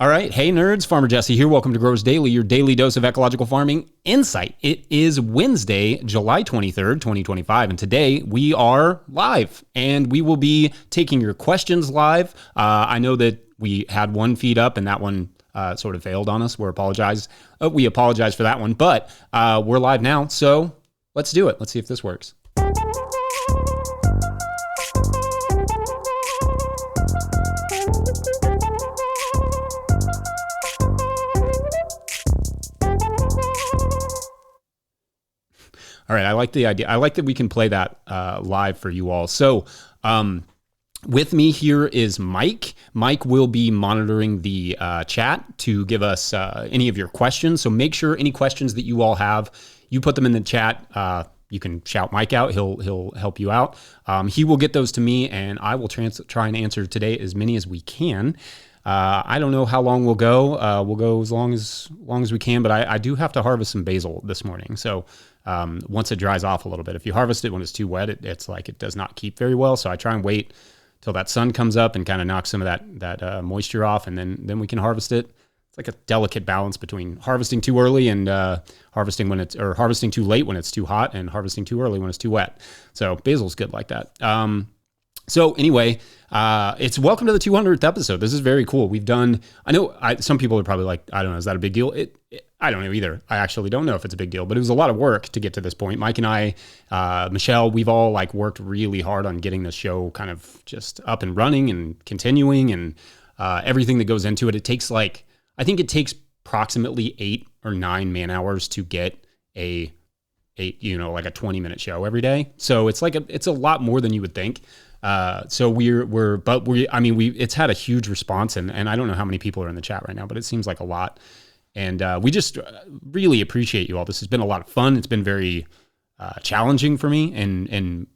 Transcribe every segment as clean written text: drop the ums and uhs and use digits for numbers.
All right. Hey, nerds. Farmer Jesse here. Welcome to Growers Daily, your daily dose of ecological farming insight. It is Wednesday, July 23rd, 2025, and today we are live, and we will be taking your questions live. I know that we had one feed up, and that one sort of failed on us. We apologize for that one, but we're live now, so let's do it. Let's see if this works. All right, I like the idea. I like that we can play that live for you all. So with me here is Mike. Mike will be monitoring the chat to give us any of your questions. So make sure any questions that you all have, you put them in the chat. You can shout Mike out. He'll help you out. He will get those to me, and I will try and answer today as many as we can. I don't know how long we'll go. We'll go as long as we can, but I do have to harvest some basil this morning. So once it dries off a little bit, if you harvest it when it's too wet, it's like it does not keep very well. So I try and wait till that sun comes up and kind of knocks some of that moisture off, and then we can harvest it. It's like a delicate balance between harvesting too early and harvesting too late when it's too hot, and harvesting too early when it's too wet. So basil's good like that. So anyway, it's welcome to the 200th episode. This is very cool. We've done, some people are probably like, I don't know, is that a big deal? I don't know either. I actually don't know if it's a big deal, but it was a lot of work to get to this point. Mike and I, Michelle, we've all worked really hard on getting the show kind of just up and running and continuing, and everything that goes into it. It takes I think it takes approximately 8 or 9 man hours to get a 20-minute show every day. So it's it's a lot more than you would think. So it's had a huge response, and I don't know how many people are in the chat right now, but it seems like a lot. And we just really appreciate you all. This has been a lot of fun. It's been very challenging for me, and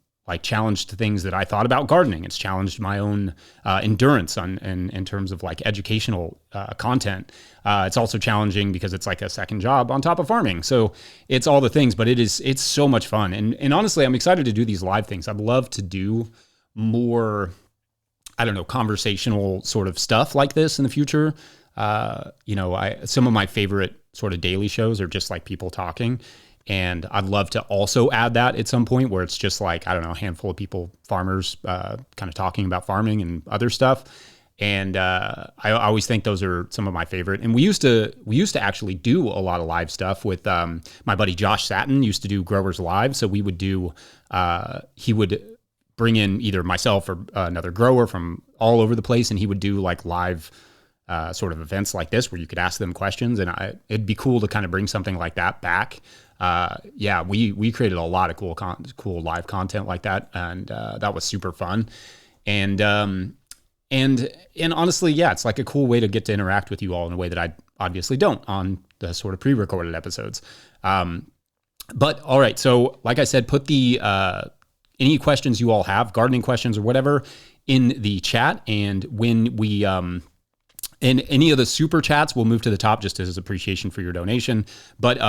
challenged things that I thought about gardening. It's challenged my own endurance in terms of educational content. It's also challenging because it's like a second job on top of farming. So it's all the things, but it's so much fun. And honestly, I'm excited to do these live things. I'd love to do more, conversational sort of stuff like this in the future. Some of my favorite sort of daily shows are just people talking. And I'd love to also add that at some point where it's just a handful of people, farmers, kind of talking about farming and other stuff. And I always think those are some of my favorite. And we used to actually do a lot of live stuff with my buddy Josh Satin used to do Growers Live. So we would do, he would bring in either myself or another grower from all over the place, and he would do live sort of events like this where you could ask them questions. And it'd be cool to kind of bring something like that back. We created a lot of cool live content like that, and that was super fun. And honestly, it's a cool way to get to interact with you all in a way that I obviously don't on the sort of pre-recorded episodes. But all right, so like I said, put the any questions you all have, gardening questions or whatever, in the chat, and when we and any of the super chats will move to the top just as appreciation for your donation. But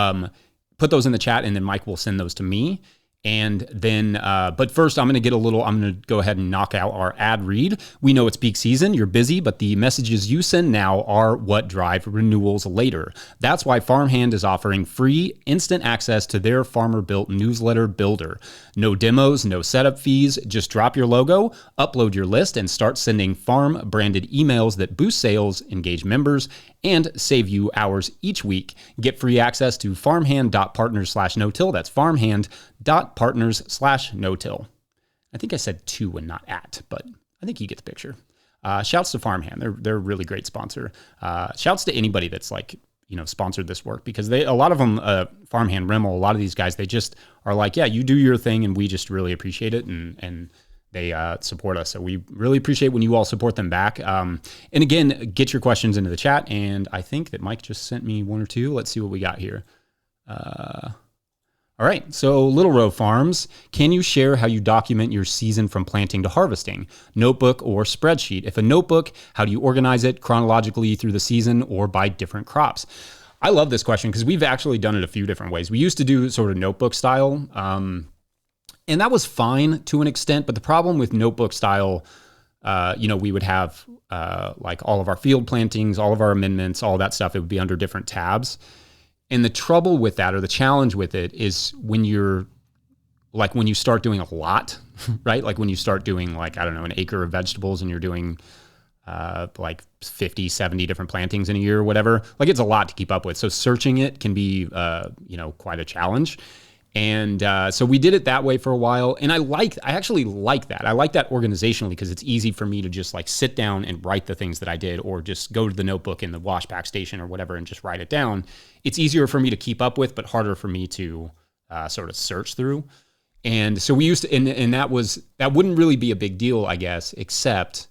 put those in the chat, and then Mike will send those to me. And then, but first I'm going to go ahead and knock out our ad read. We know it's peak season, you're busy, but the messages you send now are what drive renewals later. That's why Farmhand is offering free instant access to their farmer-built newsletter builder. No demos, no setup fees, just drop your logo, upload your list, and start sending farm-branded emails that boost sales, engage members, and save you hours each week. Get free access to farmhand.partners/no-till. That's farmhand.partners/no-till. I think I said to and not at, but I think you get the picture. Shouts to Farmhand. They're a really great sponsor. Shouts to anybody that's sponsored this work, because a lot of them, Farmhand, Rimmel, a lot of these guys, they just are you do your thing, and we just really appreciate it. And they support us. So we really appreciate when you all support them back. And again, get your questions into the chat. And I think that Mike just sent me one or two. Let's see what we got here. All right, so Little Row Farms, can you share how you document your season from planting to harvesting? Notebook or spreadsheet? If a notebook, how do you organize it chronologically through the season or by different crops? I love this question because we've actually done it a few different ways. We used to do sort of notebook style, and that was fine to an extent, but the problem with notebook style we would have like all of our field plantings, all of our amendments, all that stuff. It would be under different tabs. And the trouble with that, or the challenge with it, is when you start doing a lot, right? Like when you start doing like, I don't know, an acre of vegetables and you're doing like 50, 70 different plantings in a year or whatever, like it's a lot to keep up with. So searching it can be, quite a challenge. And so we did it that way for a while. And I actually like that. I like that organizationally because it's easy for me to just like sit down and write the things that I did, or just go to the notebook in the wash pack station or whatever and just write it down. It's easier for me to keep up with, but harder for me to sort of search through. And so we used to, and that wouldn't really be a big deal, I guess, except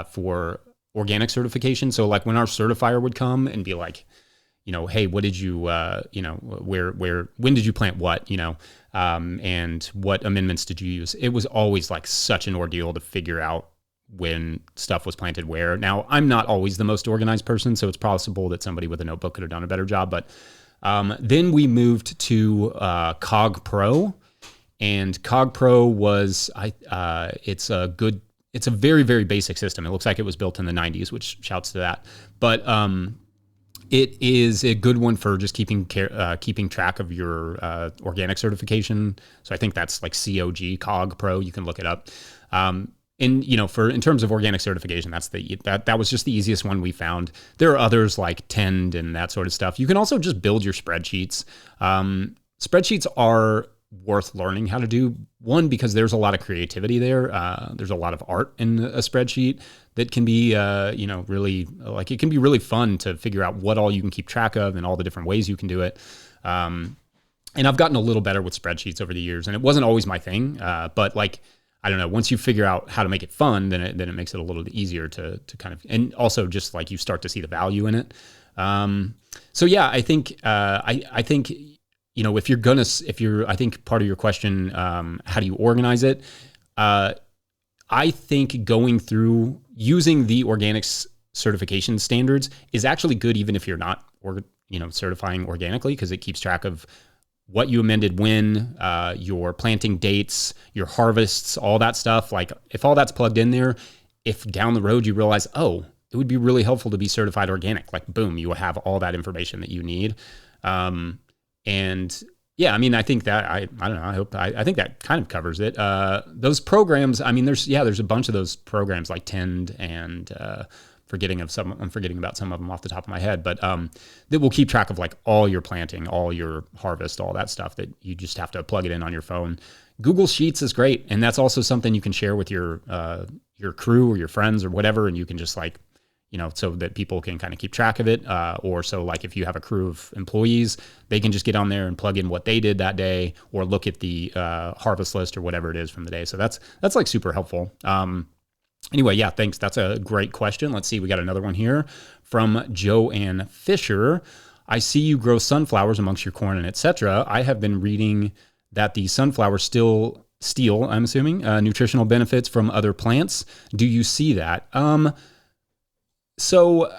for organic certification. So like when our certifier would come and be like, hey, what did you, when did you plant what, and what amendments did you use? It was always like such an ordeal to figure out when stuff was planted where. Now, I'm not always the most organized person, so it's possible that somebody with a notebook could have done a better job. But then we moved to Cog Pro, and Cog Pro was, it's a very, very basic system. It looks like it was built in the 90s, which shouts to that. But it is a good one for just keeping track of your organic certification. So I think that's like Cog Pro. You can look it up. In terms of organic certification, that was just the easiest one we found. There are others like Tend and that sort of stuff. You can also just build your spreadsheets. Spreadsheets are worth learning how to do. One, because there's a lot of creativity there. There's a lot of art in a spreadsheet that can be, really, like, it can be really fun to figure out what all you can keep track of and all the different ways you can do it. And I've gotten a little better with spreadsheets over the years, and it wasn't always my thing. But like, I don't know, once you figure out how to make it fun, then it makes it a little easier to kind of, and also just like you start to see the value in it. So yeah, I think, I think part of your question, how do you organize it? I think going through using the organics certification standards is actually good, even if you're not, certifying organically, because it keeps track of what you amended when, your planting dates, your harvests, all that stuff. Like if all that's plugged in there, if down the road you realize, oh, it would be really helpful to be certified organic, like boom, you will have all that information that you need. And yeah, I mean, I think that I don't know. I think that kind of covers it. Those programs, I mean, there's a bunch of those programs like Tend and I'm forgetting about some of them off the top of my head, but that will keep track of like all your planting, all your harvest, all that stuff that you just have to plug it in on your phone. Google Sheets is great, and that's also something you can share with your crew or your friends or whatever, and you can just like, so that people can kind of keep track of it. Or so like if you have a crew of employees, they can just get on there and plug in what they did that day, or look at the harvest list or whatever it is from the day. So that's like super helpful. Anyway, yeah, thanks. That's a great question. Let's see. We got another one here from Joanne Fisher. I see you grow sunflowers amongst your corn and etc. I have been reading that the sunflowers still steal, I'm assuming, nutritional benefits from other plants. Do you see that? So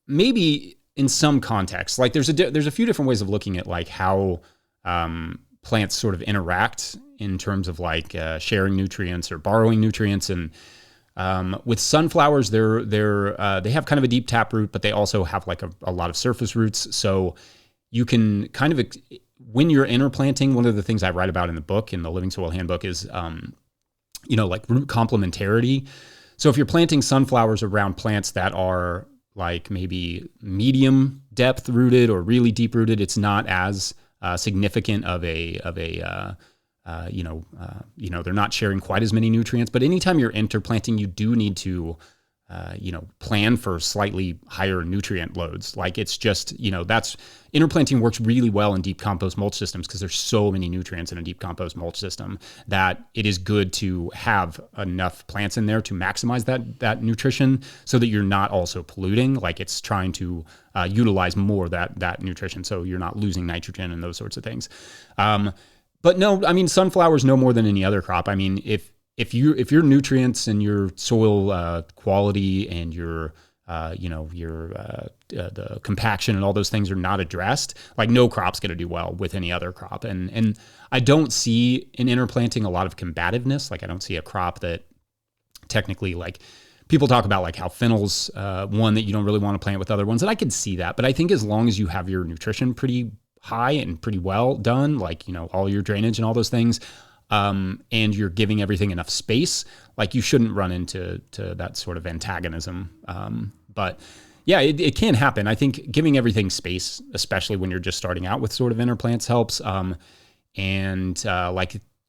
maybe in some context, like there's a few different ways of looking at like how plants sort of interact in terms of like sharing nutrients or borrowing nutrients. And with sunflowers, they have kind of a deep taproot, but they also have like a lot of surface roots. So you can kind of, when you're interplanting, one of the things I write about in the book, in the Living Soil Handbook, is like root complementarity. So if you're planting sunflowers around plants that are like maybe medium depth rooted or really deep rooted, it's not as significant of a they're not sharing quite as many nutrients. But anytime you're interplanting, you do need to plan for slightly higher nutrient loads. Like it's just, that's interplanting works really well in deep compost mulch systems because there's so many nutrients in a deep compost mulch system that it is good to have enough plants in there to maximize that nutrition so that you're not also polluting. Like it's trying to utilize more of that nutrition so you're not losing nitrogen and those sorts of things. But no, I mean, sunflowers no more than any other crop. I mean, if your nutrients and your soil quality and your the compaction and all those things are not addressed, like no crop's going to do well with any other crop. And I don't see in interplanting a lot of combativeness. Like I don't see a crop that technically, like people talk about like how fennel's one that you don't really want to plant with other ones, and I can see that. But I think as long as you have your nutrition pretty high and pretty well done, like, you know, all your drainage and all those things, and you're giving everything enough space, like you shouldn't run into that sort of antagonism. But yeah, it can happen. I think giving everything space, especially when you're just starting out with sort of inner plants, helps. Like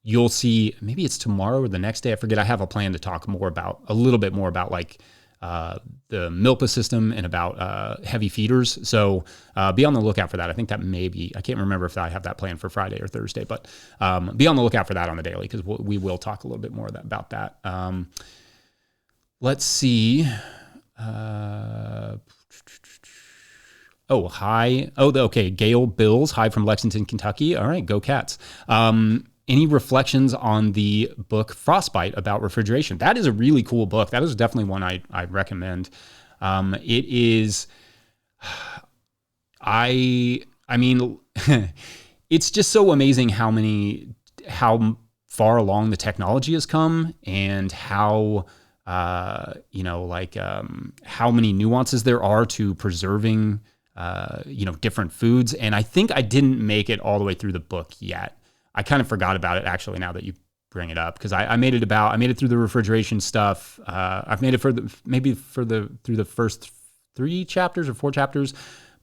you'll see, maybe it's tomorrow or the next day, I forget. I have a plan to talk a little bit more about like the Milpa system and about heavy feeders. So be on the lookout for that. I think that I can't remember if I have that planned for Friday or Thursday, but be on the lookout for that on the daily, because we will talk a little bit more about that. Let's see. Okay. Gail Bills, hi from Lexington, Kentucky. All right, go Cats. Any reflections on the book Frostbite about refrigeration? That is a really cool book. That is definitely one I recommend. It is, I mean, it's just so amazing how far along the technology has come, and how, how many nuances there are to preserving, different foods. And I think I didn't make it all the way through the book yet. I kind of forgot about it, actually, now that you bring it up, because I made it through the refrigeration stuff. I've made it through the first 3 chapters or 4 chapters,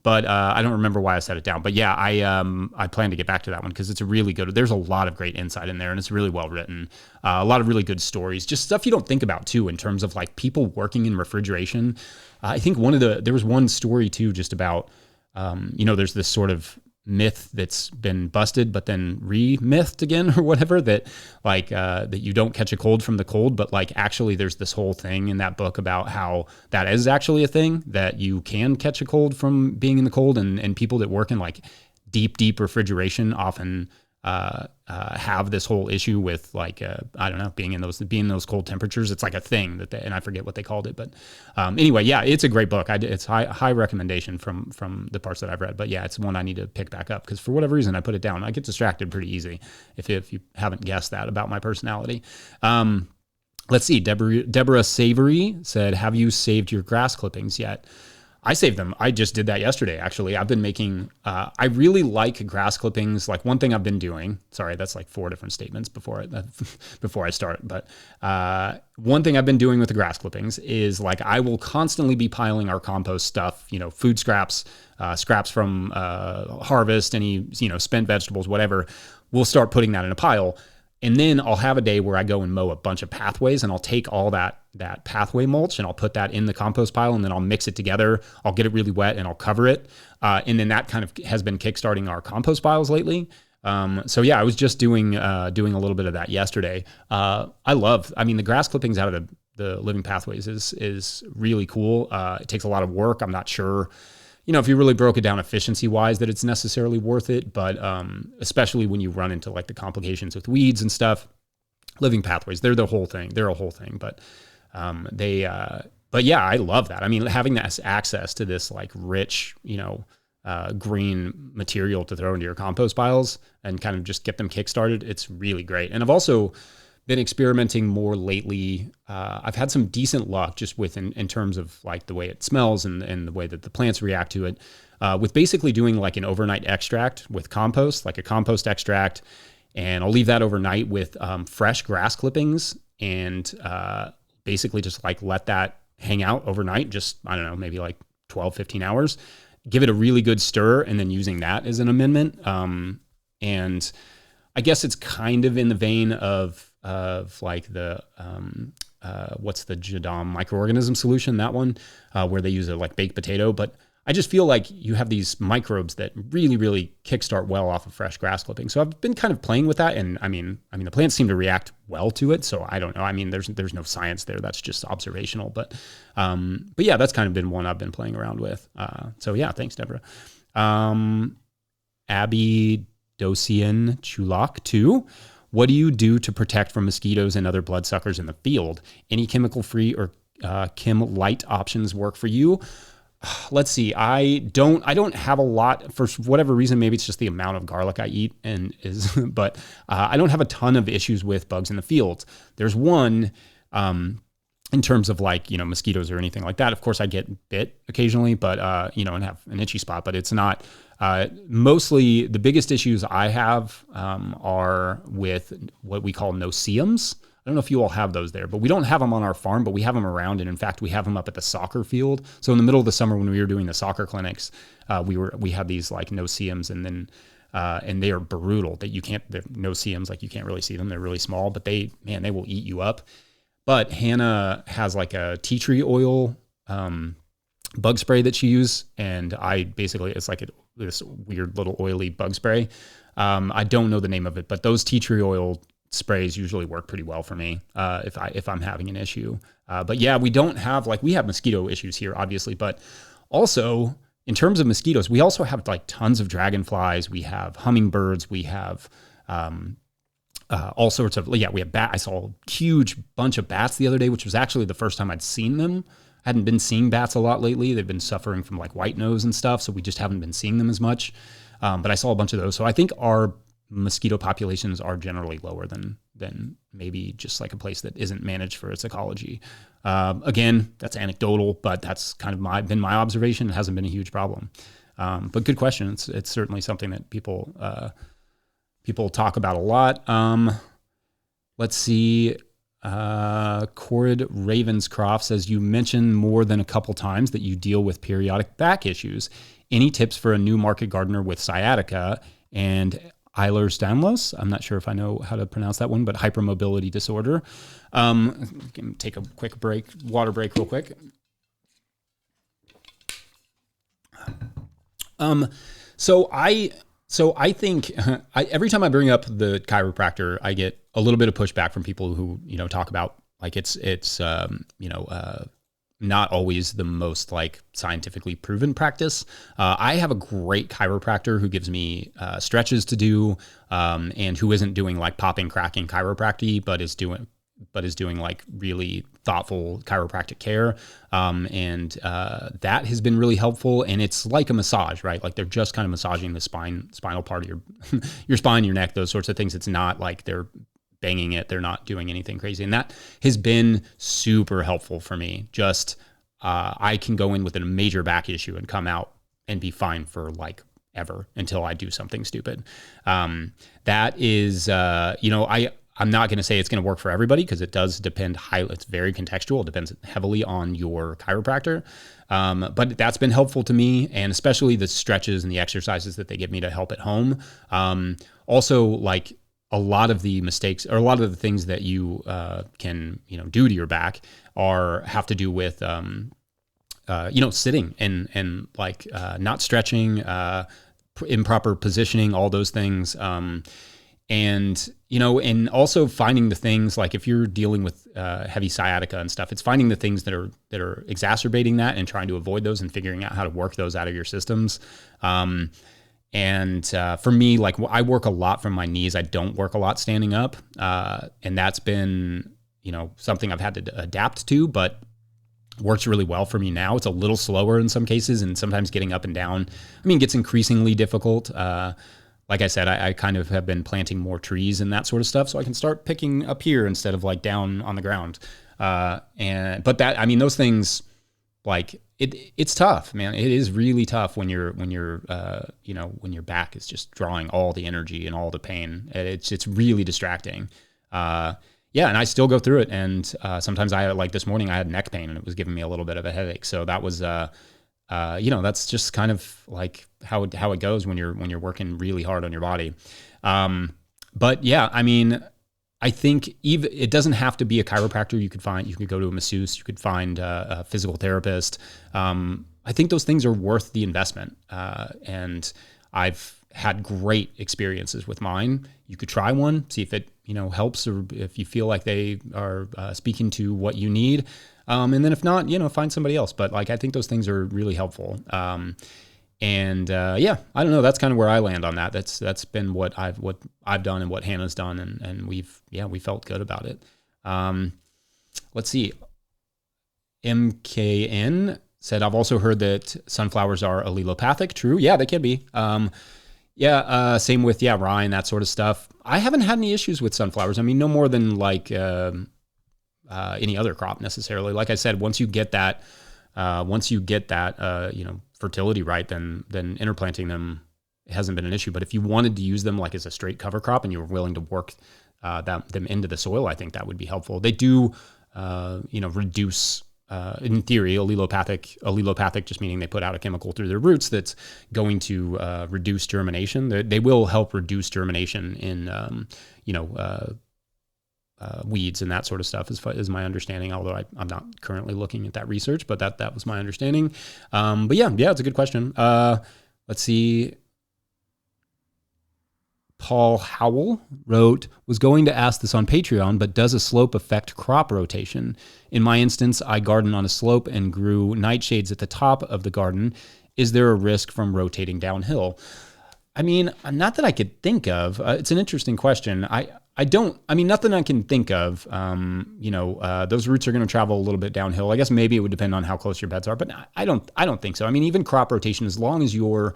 but I don't remember why I set it down. But yeah, I plan to get back to that one, because it's a really good. There's a lot of great insight in there, and it's really well written. A lot of really good stories, just stuff you don't think about too, in terms of like people working in refrigeration. I think there was one story too, just about there's this sort of myth that's been busted but then re-mythed again, or whatever, that like that you don't catch a cold from the cold, but like actually there's this whole thing in that book about how that is actually a thing, that you can catch a cold from being in the cold, and people that work in like deep refrigeration often have this whole issue with like I don't know, being in those cold temperatures. It's like a thing and I forget what they called it, but anyway, yeah, it's a great book. It's high recommendation from the parts that I've read. But yeah, it's one I need to pick back up, because for whatever reason I put it down. I get distracted pretty easy, if you haven't guessed that about my personality. Let's see. Deborah Savory said, "Have you saved your grass clippings yet?" I saved them. I just did that yesterday, actually. I've been making, I really like grass clippings. Like one thing I've been doing, sorry, that's like 4 different statements before I start. But one thing I've been doing with the grass clippings is like, I will constantly be piling our compost stuff, food scraps, scraps from harvest, any, spent vegetables, whatever. We'll start putting that in a pile. And then I'll have a day where I go and mow a bunch of pathways, and I'll take all that pathway mulch and I'll put that in the compost pile, and then I'll mix it together. I'll get it really wet and I'll cover it. And then that kind of has been kickstarting our compost piles lately. So yeah, I was just doing a little bit of that yesterday. The grass clippings out of the living pathways is really cool. It takes a lot of work. I'm not sure, if you really broke it down efficiency wise, that it's necessarily worth it. But especially when you run into like the complications with weeds and stuff, living pathways, they're a whole thing. But but yeah, I love that. I mean, having that access to this like rich, green material to throw into your compost piles and kind of just get them kickstarted, it's really great. And I've also been experimenting more lately. I've had some decent luck just in terms of like the way it smells and the way that the plants react to it, with basically doing like an overnight extract with compost, like a compost extract. And I'll leave that overnight with fresh grass clippings, and basically just like let that hang out overnight, just, I don't know, maybe like 12, 15 hours, give it a really good stir, and then using that as an amendment. And I guess it's kind of in the vein of like the, what's the Jadam microorganism solution, that one, where they use a like baked potato. But I just feel like you have these microbes that really, really kickstart well off of fresh grass clipping. So I've been kind of playing with that. And I mean, the plants seem to react well to it. So I don't know. I mean, there's no science there. That's just observational. But yeah, that's kind of been one I've been playing around with. So yeah, thanks, Deborah. Abby Dosian Chulak too. What do you do to protect from mosquitoes and other bloodsuckers in the field? Any chemical-free or chem light options work for you? Let's see. I don't have a lot, for whatever reason. Maybe it's just the amount of garlic I eat, but I don't have a ton of issues with bugs in the fields. There's one in terms of like, mosquitoes or anything like that. Of course I get bit occasionally, but, and have an itchy spot, but it's not, mostly the biggest issues I have, are with what we call no-see-ums. I don't know if you all have those there, but we don't have them on our farm, but we have them around. And in fact, we have them up at the soccer field. So in the middle of the summer, when we were doing the soccer clinics, we had these like no-see-ums, and then, and they are brutal that you can't, no-see-ums, like you can't really see them. They're really small, but they will eat you up. But Hannah has like a tea tree oil bug spray that she uses, and it's like this weird little oily bug spray. I don't know the name of it, but those tea tree oil sprays usually work pretty well for me if I'm having an issue. But yeah, we don't have we have mosquito issues here, obviously, but also in terms of mosquitoes, we also have like tons of dragonflies. We have hummingbirds. We have all sorts of, we have bat. I saw a huge bunch of bats the other day, which was actually the first time I'd seen them. I hadn't been seeing bats a lot lately. They've been suffering from like white nose and stuff, so we just haven't been seeing them as much. But I saw a bunch of those. So I think our mosquito populations are generally lower than maybe just like a place that isn't managed for its ecology. Again, that's anecdotal, but that's kind of been my observation. It hasn't been a huge problem. But good question. It's certainly something that people talk about a lot. Let's see. Corrid Ravenscroft says, you mentioned more than a couple times that you deal with periodic back issues. Any tips for a new market gardener with sciatica and Ehlers-Danlos? I'm not sure if I know how to pronounce that one, but hypermobility disorder. Can take a quick water break real quick. So I think every time I bring up the chiropractor, I get a little bit of pushback from people who, talk about like it's not always the most like scientifically proven practice. I have a great chiropractor who gives me stretches to do, and who isn't doing like popping, cracking chiropractic, but is doing like really thoughtful chiropractic care. And that has been really helpful. And it's like a massage, right? Like they're just kind of massaging the spinal part of your spine, your neck, those sorts of things. It's not like they're banging it. They're not doing anything crazy. And that has been super helpful for me. Just, I can go in with a major back issue and come out and be fine for like ever until I do something stupid. That is, I'm not going to say it's going to work for everybody because it does depend it's very contextual. It depends heavily on your chiropractor. But that's been helpful to me, and especially the stretches and the exercises that they give me to help at home. Also, like a lot of the mistakes or a lot of the things that you can do to your back have to do with sitting and like not stretching, improper positioning, all those things. And also finding the things like if you're dealing with heavy sciatica and stuff, it's finding the things that are exacerbating that and trying to avoid those and figuring out how to work those out of your systems. And for me, like I work a lot from my knees. I don't work a lot standing up. And that's been, something I've had to adapt to, but works really well for me now. It's a little slower in some cases, and sometimes getting up and down, gets increasingly difficult. Like I said, I kind of have been planting more trees and that sort of stuff, so I can start picking up here instead of like down on the ground. Those things, like it's tough, man. It is really tough when when your back is just drawing all the energy and all the pain. It's really distracting. And I still go through it. And sometimes like this morning I had neck pain and it was giving me a little bit of a headache. So that was that's just kind of like how it goes when you're working really hard on your body. But yeah, I think even it doesn't have to be a chiropractor. You could go to a masseuse, you could find a physical therapist. I think those things are worth the investment. And I've had great experiences with mine. You could try one, see if it, helps, or if you feel like they are speaking to what you need. And then if not, find somebody else. But like, I think those things are really helpful. I don't know. That's kind of where I land on that. That's been what I've done and what Hannah's done. And we felt good about it. Let's see. MKN said, I've also heard that sunflowers are allelopathic. True. Yeah, they can be. Same with, Ryan, that sort of stuff. I haven't had any issues with sunflowers. No more than like, any other crop necessarily. Like I said, once you get that, fertility right, then interplanting them hasn't been an issue. But if you wanted to use them like as a straight cover crop and you were willing to work them into the soil, I think that would be helpful. They do, reduce, in theory, allelopathic, just meaning they put out a chemical through their roots that's going to reduce germination. They will help reduce germination in, weeds and that sort of stuff is my understanding, although I'm not currently looking at that research, but that was my understanding. But yeah, it's a good question. Let's see. Paul Howell wrote, was going to ask this on Patreon, but does a slope affect crop rotation? In my instance, I garden on a slope and grew nightshades at the top of the garden. Is there a risk from rotating downhill? I mean, not that I could think of. It's an interesting question. Nothing I can think of. Those roots are going to travel a little bit downhill. I guess maybe it would depend on how close your beds are, but I don't think so. I mean, even crop rotation, as long as your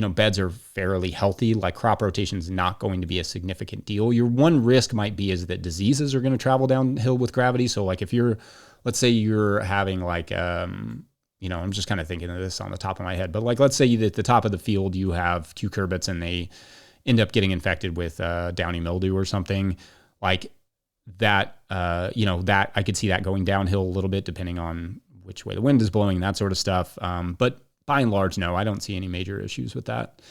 beds are fairly healthy, like crop rotation is not going to be a significant deal. Your one risk might be is that diseases are going to travel downhill with gravity. So like if let's say you're having like, I'm just kind of thinking of this on the top of my head, but like, let's say at the top of the field, you have cucurbits and they end up getting infected with downy mildew or something like that, that I could see that going downhill a little bit depending on which way the wind is blowing and that sort of stuff. But by and large, no, I don't see any major issues with that.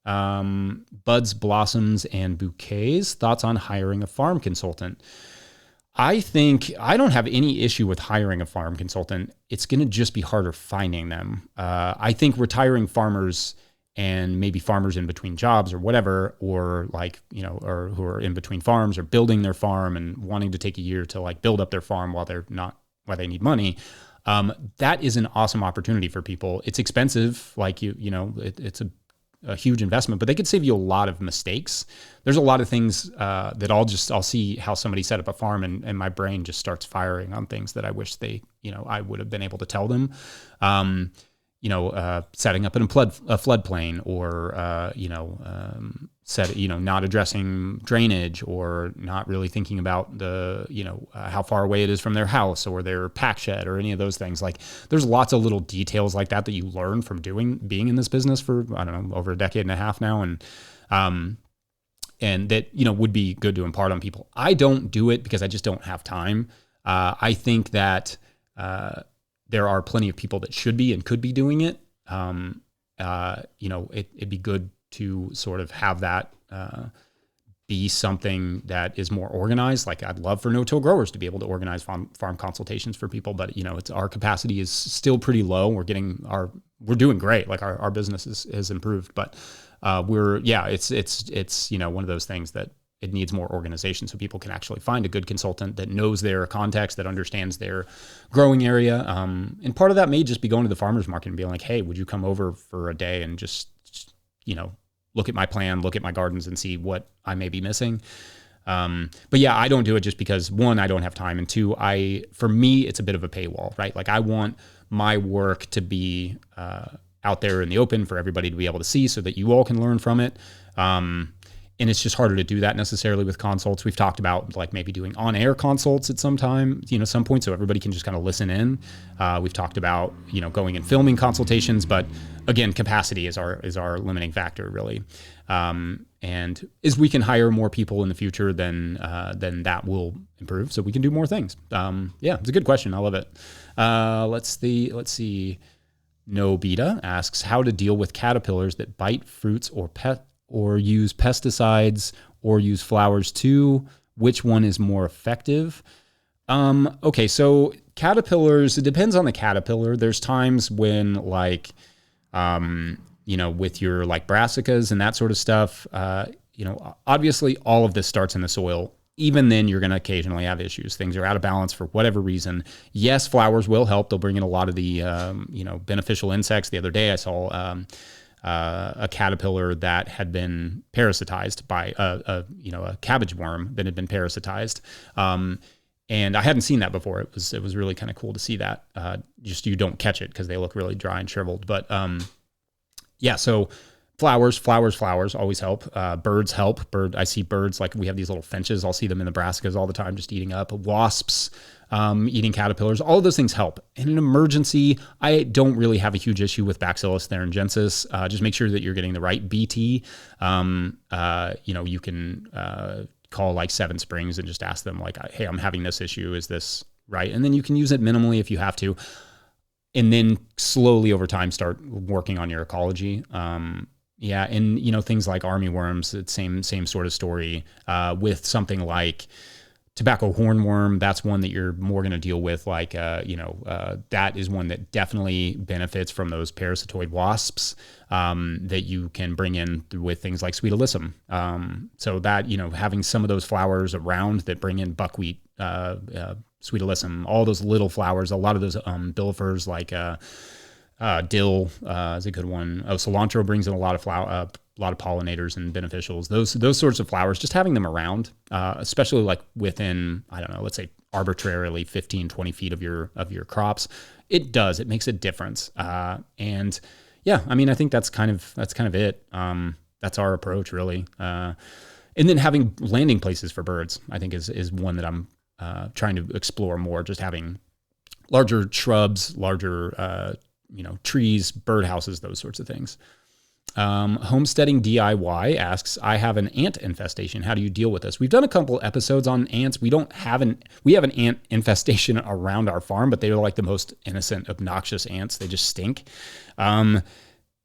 Buds, blossoms, and bouquets. Thoughts on hiring a farm consultant? I think I don't have any issue with hiring a farm consultant. It's going to just be harder finding them. I think retiring farmers and maybe farmers in between jobs or whatever, or like, or who are in between farms or building their farm and wanting to take a year to like build up their farm while they need money. That is an awesome opportunity for people. It's expensive, like it's a huge investment, but they could save you a lot of mistakes. There's a lot of things that I'll see how somebody set up a farm and my brain just starts firing on things that I wish I would have been able to tell them. Setting up in a floodplain or, not addressing drainage or not really thinking about how far away it is from their house or their pack shed or any of those things. Like there's lots of little details like that you learn from being in this business for, I don't know, over a decade and a half now. And that, would be good to impart on people. I don't do it because I just don't have time. I think that, there are plenty of people that should be and could be doing it. It'd be good to sort of have that be something that is more organized. Like I'd love for no-till growers to be able to organize farm consultations for people, but our capacity is still pretty low. We're doing great. Like our business has improved, but it's one of those things that it needs more organization so people can actually find a good consultant that knows their context, that understands their growing area. And part of that may just be going to the farmer's market and being like, hey, would you come over for a day and just look at my plan, look at my gardens and see what I may be missing. But yeah, I don't do it just because one, I don't have time. And two, for me, it's a bit of a paywall, right? Like I want my work to be out there in the open for everybody to be able to see so that you all can learn from it. And it's just harder to do that necessarily with consults. We've talked about like maybe doing on-air consults at some point, so everybody can just kind of listen in. We've talked about, going and filming consultations, but again, capacity is our limiting factor really. And as we can hire more people in the future, then that will improve. So we can do more things. It's a good question. I love it. Let's see. Nobita asks how to deal with caterpillars that bite fruits or use pesticides or use flowers too. Which one is more effective? Okay, so caterpillars, it depends on the caterpillar. There's times when with your like brassicas and that sort of stuff, obviously all of this starts in the soil. Even then you're going to occasionally have issues. Things are out of balance for whatever reason. Yes, flowers will help. They'll bring in a lot of the, beneficial insects. The other day I saw, a caterpillar that had been parasitized by a cabbage worm that had been parasitized. And I hadn't seen that before. It was really kind of cool to see that. Just you don't catch it because they look really dry and shriveled. But so Flowers always help. Birds help. I see birds, like we have these little finches. I'll see them in the brassicas all the time, just eating up. Wasps, eating caterpillars. All of those things help. In an emergency, I don't really have a huge issue with Bacillus thuringiensis. Just make sure that you're getting the right BT. You can call like Seven Springs and just ask them like, hey, I'm having this issue. Is this right? And then you can use it minimally if you have to. And then slowly over time, start working on your ecology. Yeah, and things like armyworms, it's same sort of story. With something like tobacco hornworm, that's one that you're more going to deal with. Like, that is one that definitely benefits from those parasitoid wasps that you can bring in with things like Sweet Alyssum. So that having some of those flowers around that bring in buckwheat, Sweet Alyssum, all those little flowers, a lot of those bilifers like dill is a good one. Cilantro brings in a lot of pollinators and beneficials. Those sorts of flowers, just having them around, especially like within, I don't know, let's say arbitrarily 15, 20 feet of your crops, it makes a difference. And yeah, I mean, I think that's kind of it. That's our approach really. And then having landing places for birds, I think is one that I'm trying to explore more, just having larger shrubs, larger, trees, birdhouses, those sorts of things. Homesteading DIY asks, I have an ant infestation. How do you deal with this? We've done a couple episodes on ants. We have an ant infestation around our farm, but they're like the most innocent, obnoxious ants. They just stink. And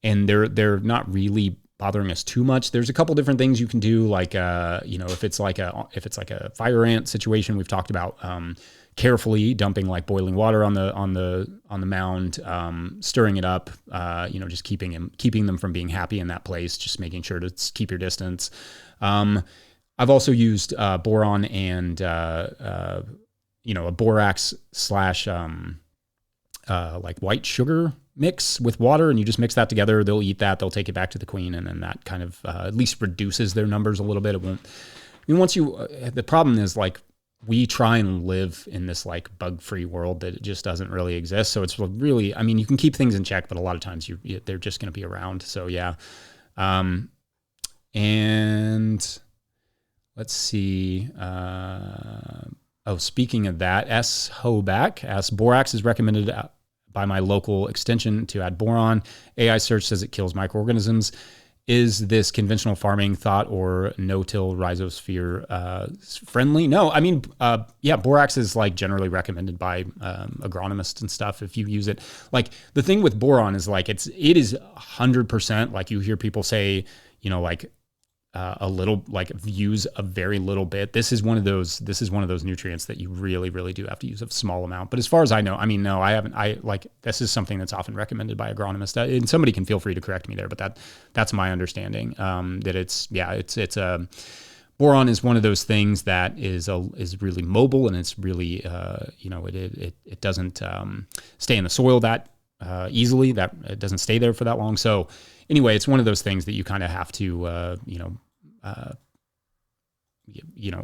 they're not really bothering us too much. There's a couple different things you can do. Like, if it's like a fire ant situation, we've talked about, carefully dumping like boiling water on the mound, stirring it up, just keeping them from being happy in that place, just making sure to keep your distance. I've also used boron and a borax / like white sugar mix with water, and you just mix that together. They'll eat that. They'll take it back to the queen, and then that kind of at least reduces their numbers a little bit. It won't. I mean, the problem is like, we try and live in this like bug-free world that it just doesn't really exist. So it's really, I mean, you can keep things in check, but a lot of times they're just going to be around. So yeah. And let's see. Speaking of that, S. Hoback asks, borax is recommended by my local extension to add boron. AI search says it kills microorganisms. Is this conventional farming thought or no-till rhizosphere friendly? No, I mean, borax is like generally recommended by agronomists and stuff if you use it. Like the thing with boron is like it is 100%. Like you hear people say, a little, like use a very little bit. This is one of those nutrients that you really, really do have to use a small amount. But as far as I know, I mean, no, I haven't. This is something that's often recommended by agronomists. And somebody can feel free to correct me there, but that's my understanding. That it's boron is one of those things that is really mobile, and it's really it doesn't stay in the soil that easily. That it doesn't stay there for that long. So anyway, it's one of those things that you kind of have to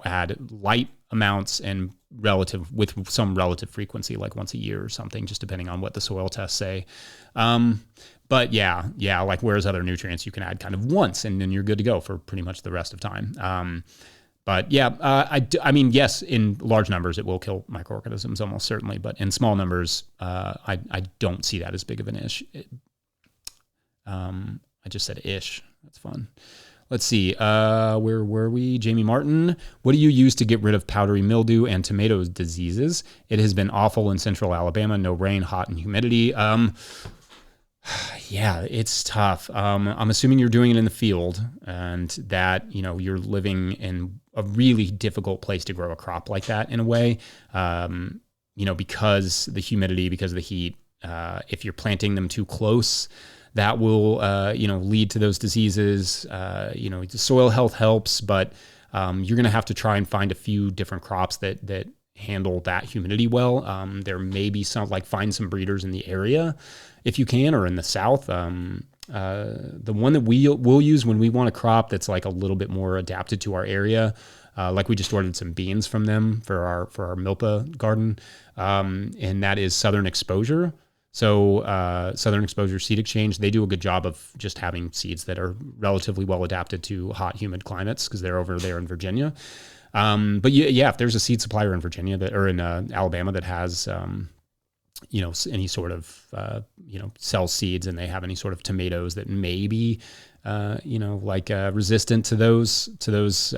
add light amounts and with some relative frequency, like once a year or something, just depending on what the soil tests say. But yeah, like whereas other nutrients you can add kind of once and then you're good to go for pretty much the rest of time. But yeah, I mean, yes, in large numbers it will kill microorganisms almost certainly, but in small numbers, I don't see that as big of an issue. I just said ish. That's fun. Let's see. Where were we? Jamie Martin. What do you use to get rid of powdery mildew and tomato diseases? It has been awful in central Alabama. No rain, hot, and humidity. Yeah, it's tough. I'm assuming you're doing it in the field and that, you're living in a really difficult place to grow a crop like that in a way, because the humidity, because of the heat, if you're planting them too close, that will, lead to those diseases. The soil health helps, but you're going to have to try and find a few different crops that handle that humidity well. There may be find some breeders in the area if you can, or in the South. The one that we'll use when we want a crop that's like a little bit more adapted to our area, like we just ordered some beans from them for our milpa garden, and that is Southern Exposure. So Southern Exposure Seed Exchange, they do a good job of just having seeds that are relatively well adapted to hot, humid climates because they're over there in Virginia. But yeah, if there's a seed supplier in Virginia that, or in Alabama that has, any sort of, sells seeds, and they have any sort of tomatoes that maybe, resistant to those,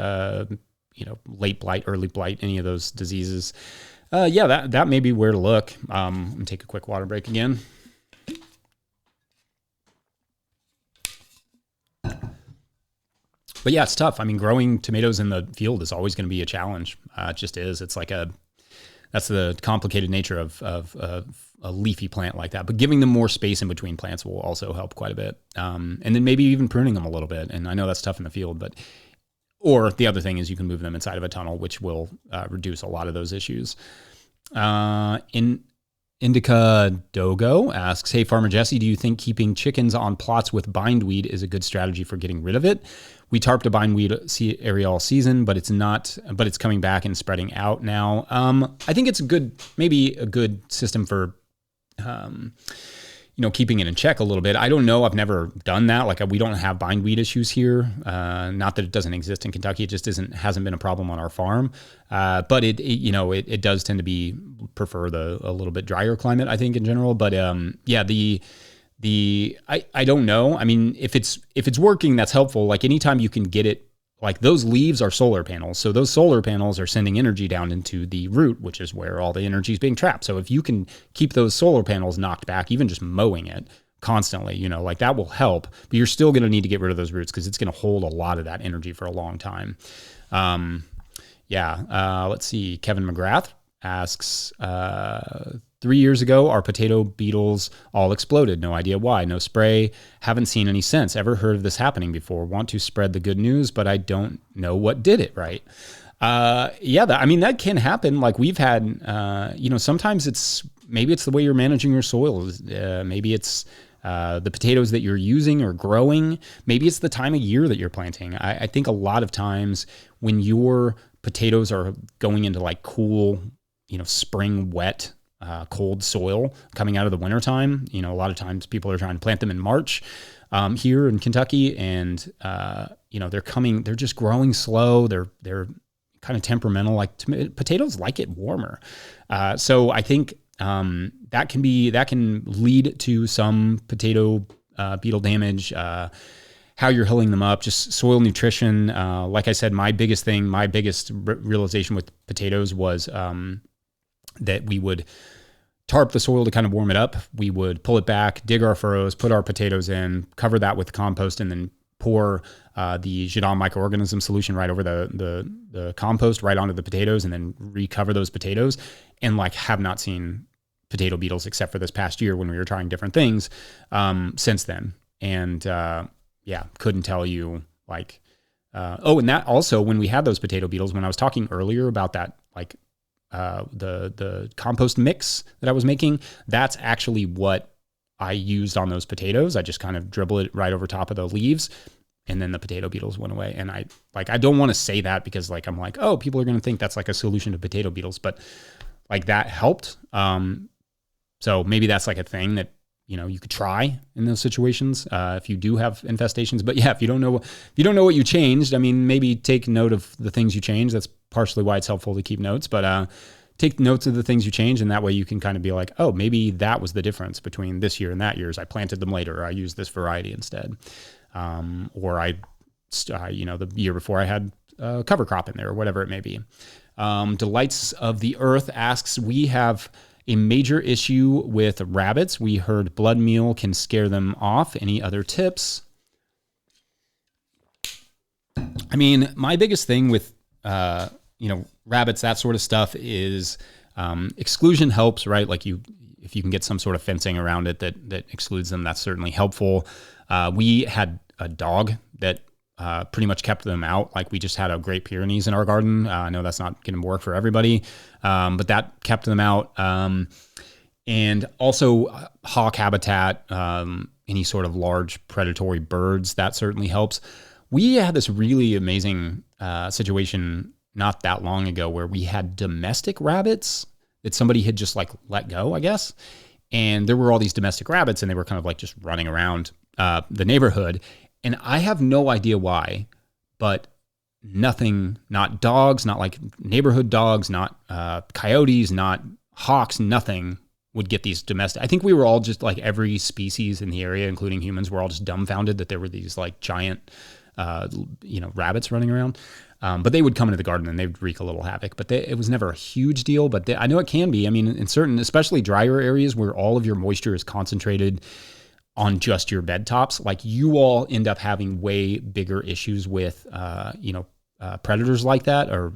late blight, early blight, any of those diseases. That may be where to look. I'm gonna take a quick water break again. But yeah, it's tough. I mean, growing tomatoes in the field is always going to be a challenge. It just is. It's like that's the complicated nature of a leafy plant like that. But giving them more space in between plants will also help quite a bit. And then maybe even pruning them a little bit. And I know that's tough in the field, or the other thing is you can move them inside of a tunnel, which will reduce a lot of those issues. Indica Dogo asks, "Hey, Farmer Jesse, do you think keeping chickens on plots with bindweed is a good strategy for getting rid of it? We tarped a bindweed area all season, but it's coming back and spreading out now. I think it's maybe a good system for, keeping it in check a little bit. I don't know. I've never done that. Like, we don't have bindweed issues here. Not that it doesn't exist in Kentucky. It just hasn't been a problem on our farm. But it does tend to prefer a little bit drier climate, I think, in general. But I don't know. I mean, if it's working, that's helpful. Like, anytime you can get it, like, those leaves are solar panels. So those solar panels are sending energy down into the root, which is where all the energy is being trapped. So if you can keep those solar panels knocked back, even just mowing it constantly, that will help. But you're still going to need to get rid of those roots because it's going to hold a lot of that energy for a long time. Let's see. Kevin McGrath asks, 3 years ago, our potato beetles all exploded. No idea why. No spray. Haven't seen any since. Ever heard of this happening before? Want to spread the good news, but I don't know what did it right. That can happen. Like, we've had, sometimes maybe it's the way you're managing your soil. Maybe it's the potatoes that you're using or growing. Maybe it's the time of year that you're planting. I think a lot of times when your potatoes are going into like cool, spring wet, cold soil coming out of the wintertime. A lot of times people are trying to plant them in March here in Kentucky, and they're just growing slow. They're kind of temperamental. Like, potatoes like it warmer. So I think that can lead to some potato beetle damage. How you're hilling them up, just soil nutrition. Like I said, my biggest realization with potatoes was that we would tarp the soil to kind of warm it up. We would pull it back, dig our furrows, put our potatoes in, cover that with compost, and then pour the Jadon microorganism solution right over the compost right onto the potatoes, and then recover those potatoes. And have not seen potato beetles except for this past year when we were trying different things since then. And couldn't tell you and that also, when we had those potato beetles, when I was talking earlier about that, the compost mix that I was making, that's actually what I used on those potatoes. I just kind of dribble it right over top of the leaves, and then the potato beetles went away. And I don't want to say that because I'm like, oh, people are going to think that's like a solution to potato beetles, but that helped. So maybe that's like a thing that, you could try in those situations if you do have infestations. But yeah, if you don't know what you changed, I mean, maybe take note of the things you changed. That's partially why it's helpful to keep notes. But take notes of the things you changed, and that way you can kind of be like, oh, maybe that was the difference between this year and that year's. I planted them later, or I used this variety instead, or the year before I had cover crop in there, or whatever it may be. Delights of the Earth asks, we have a major issue with rabbits. We heard blood meal can scare them off. Any other tips? I mean, my biggest thing with, rabbits, that sort of stuff is exclusion helps, right? Like, if you can get some sort of fencing around it that excludes them, that's certainly helpful. We had a dog that pretty much kept them out. Like, we just had a Great Pyrenees in our garden. I know that's not going to work for everybody, but that kept them out. And also hawk habitat, any sort of large predatory birds, that certainly helps. We had this really amazing situation not that long ago where we had domestic rabbits that somebody had just let go, I guess. and there were all these domestic rabbits, and they were kind of like just running around the neighborhood. And I have no idea why, but nothing, not dogs, not like neighborhood dogs, not coyotes, not hawks, nothing would get these domestic. I think we were all just like every species in the area, including humans, were all just dumbfounded that there were these like giant, rabbits running around. But they would come into the garden and they would wreak a little havoc. But it was never a huge deal. But I know it can be. I mean, in certain, especially drier areas where all of your moisture is concentrated on just your bed tops, like you all end up having way bigger issues with, predators like that or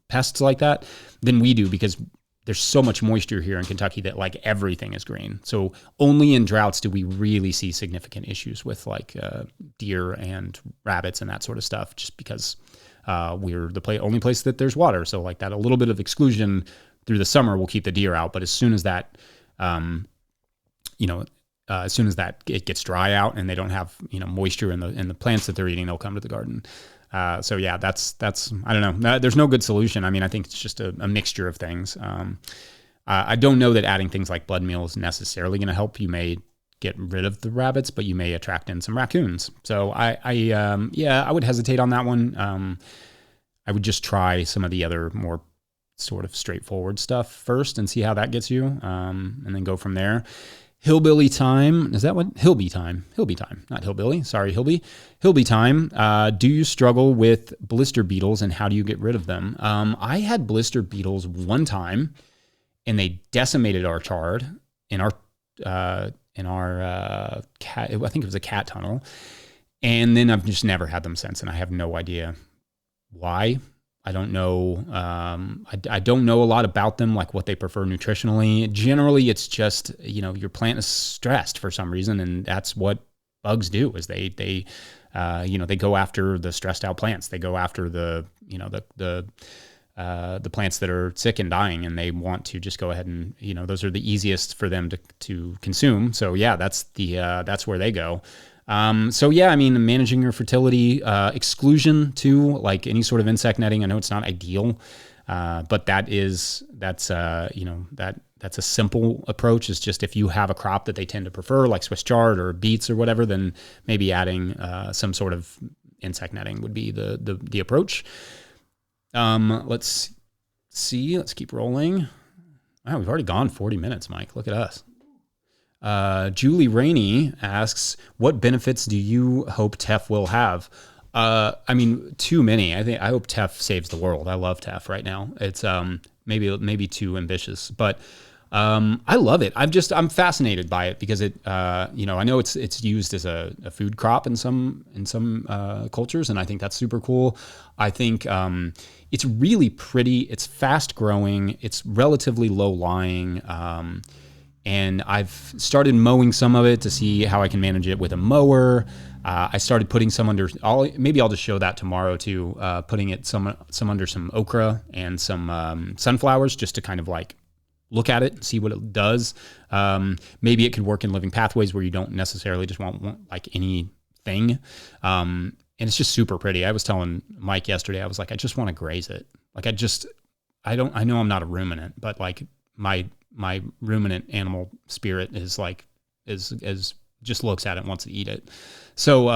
pests like that than we do, because there's so much moisture here in Kentucky that like everything is green. So only in droughts do we really see significant issues with like deer and rabbits and that sort of stuff, just because we're the only place that there's water. So like that, a little bit of exclusion through the summer will keep the deer out. But as soon as that, it gets dry out and they don't have moisture in the plants that they're eating, they'll come to the garden. So yeah, that's I don't know. There's no good solution. I mean, I think it's just a mixture of things. I don't know that adding things like blood meal is necessarily going to help. You may get rid of the rabbits, but you may attract in some raccoons. So I would hesitate on that one. I would just try some of the other more sort of straightforward stuff first and see how that gets you, and then go from there. Hillbilly time. Is that what? Hillby time. Hillby time. Not hillbilly. Sorry, Hillby. Hillby time. Do you struggle with blister beetles and how do you get rid of them? I had blister beetles one time and they decimated our chard in our cat. I think it was a cat tunnel. And then I've just never had them since. And I have no idea why. I don't know. I don't know a lot about them, like what they prefer nutritionally. Generally, it's just, your plant is stressed for some reason. And that's what bugs do, is they go after the stressed out plants. They go after the plants that are sick and dying, and they want to just go ahead and, those are the easiest for them to consume. So yeah, that's where they go. Managing your fertility, exclusion too, like any sort of insect netting. I know it's not ideal, but that's a simple approach. Is just if you have a crop that they tend to prefer, like Swiss chard or beets or whatever, then maybe adding some sort of insect netting would be the approach. Let's see. Let's keep rolling. Wow, we've already gone 40 minutes, Mike. Look at us. Julie Rainey asks, what benefits do you hope TEF will have? Too many. I hope TEF saves the world. I love TEF right now. It's maybe too ambitious, but I love it. I'm fascinated by it because it, I know it's used as a food crop in some cultures, and I think that's super cool. I think it's really pretty. It's fast growing. It's relatively low lying. And I've started mowing some of it to see how I can manage it with a mower. I started putting some under, maybe I'll just show that tomorrow too, putting it some under some okra and some sunflowers, just to kind of like look at it and see what it does. Maybe it could work in living pathways where you don't necessarily just want like anything. And it's just super pretty. I was telling Mike yesterday, I was like, I just want to graze it. Like I know I'm not a ruminant, but like my ruminant animal spirit is just looks at it and wants to eat it. So